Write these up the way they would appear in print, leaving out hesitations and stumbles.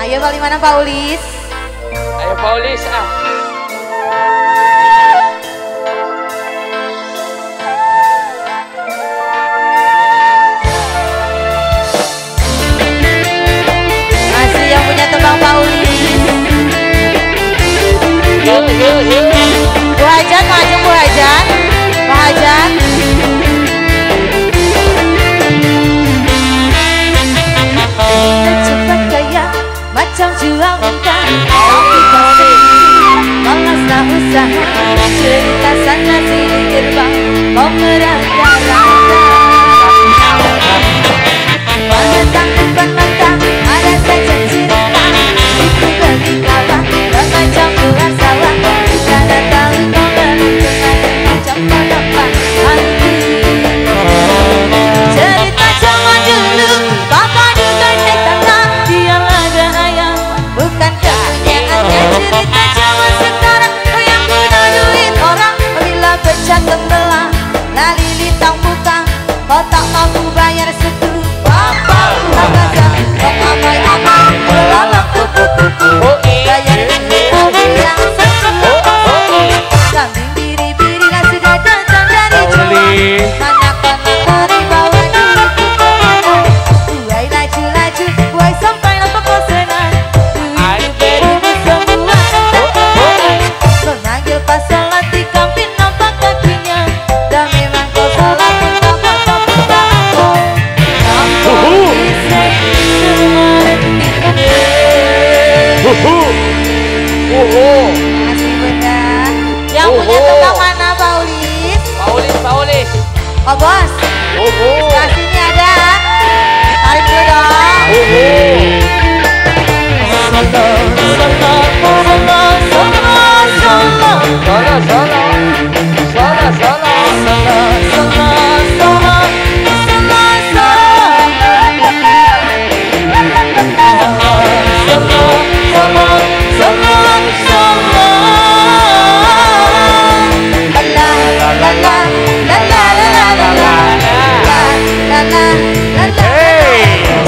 Ayo balik mana Paulis? Ayo Paulis ah. Masih yang punya tebang Paulis. Yuk. Bu Hajan, maju Bu Hajan. Bu Hajan. Cepat kaya macam jual mentah, tapi kasih malaslah usaha. Cerita sana sini gerbang mau meranda-randa. Menentang depan mata ada saja cerita, itu bagi kawan macam bulan sawah. Karena tahu kau beruntungan macam penepan hati. Cerita zaman dulu Papa juga naik tangga, dia ada ayam bukan kepunyaannya. Cerita zaman sekarang yang guna duit orang, bila pecah tembelang lali lintang bukan, kau tak mampu bayar setu. Papa kata kau amai-amai melalang kupu-kupu, bayar duit yang sesuai. Kambing biri-biri lah sudah datang dari Jawa, mana kena lari bawa duit buai laju-laju, buai sampai nampak kosenan. Duit beribu semua kau nanggil pas salat di kampin nampak kakinya. Dan memang kau salah pun nampak tak aku. Nampak bisik semua Masih benar. Yang punya tebang mana Paulis? Paulis. Oh bos, sebelah sini ada. Tarik dulu dong.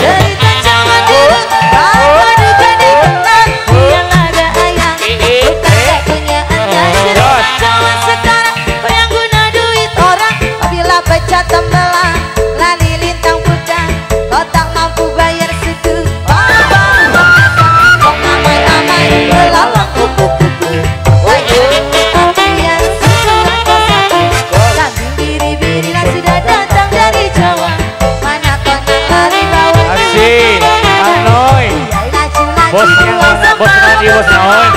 Cerita zaman dulu Papa juga dikenal, dia ada ayam bukan kepunyaannya. Cerita zaman sekarang yang guna duit orang, apabila pecah tembelang lali lintang pudang, kau tak mampu bayar setu. Papa kau amai-amai melalang kupu-kupu, bayar tapi yang sesuai kau satu. Kambing biri-biri lah sudah datang dari Jawa, mana kau nak lari bawa Asik, Anoy. Bosnya mana? Bosnya dia bosnya on.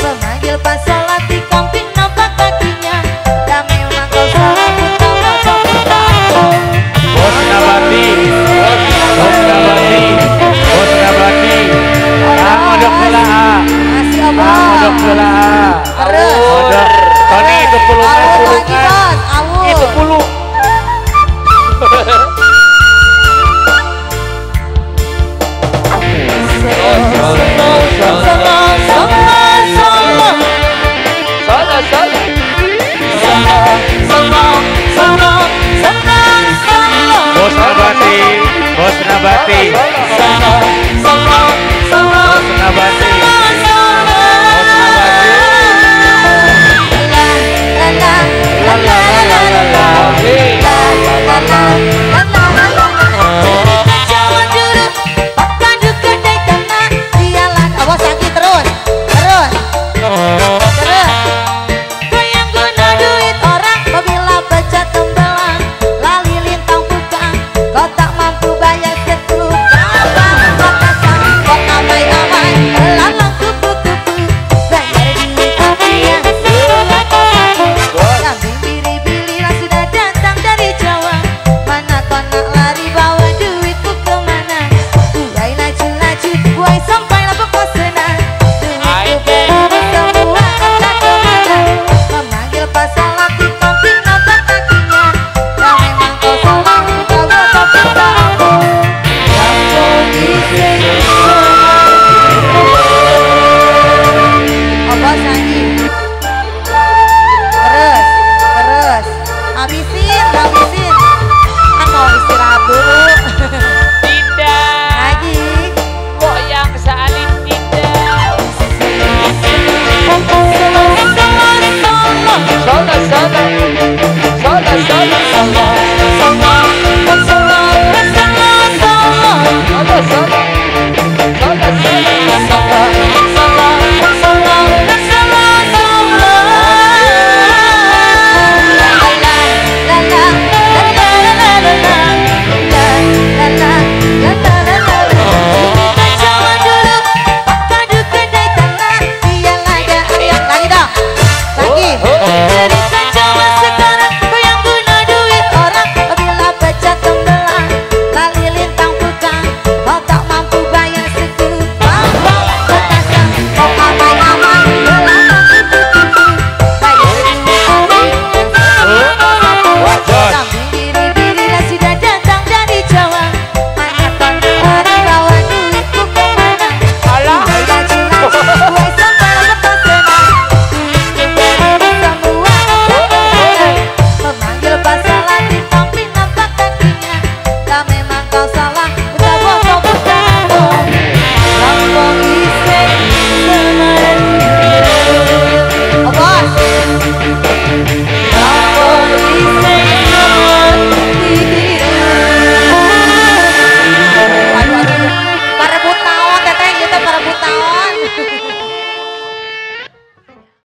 Memanggil pas salat di kamping nampak kakinya. Dan memang kau salah pun kau macam tahu. Bosnya Bati. Modok selah. Masih Modok abang. selah. Terus. Modok. Tony itu puluhan. Awul lagi bos, awul. Itu puluh. Bosnya Bati. Bosnya Bati. Bosnya Bati. Kau tak mampu bayar setu. Kau amai-amai melalang kupu-kupu, bayar duit tapi yang sesuai kau satu. Kambing biri-biri lah sudah datang dari Jawa, mana kau nak lari bawa duitku kemana? Buai laju-laju, buai sampai lapuk kau senang. Duitku beribu semua tak kemana. Memanggil pas salah di kamping nampak kakinya. Dan memang kau salah kau tapi tahu. Kampung bising oh bos lagi. Terus habisin kan mau istirahat dulu. Allah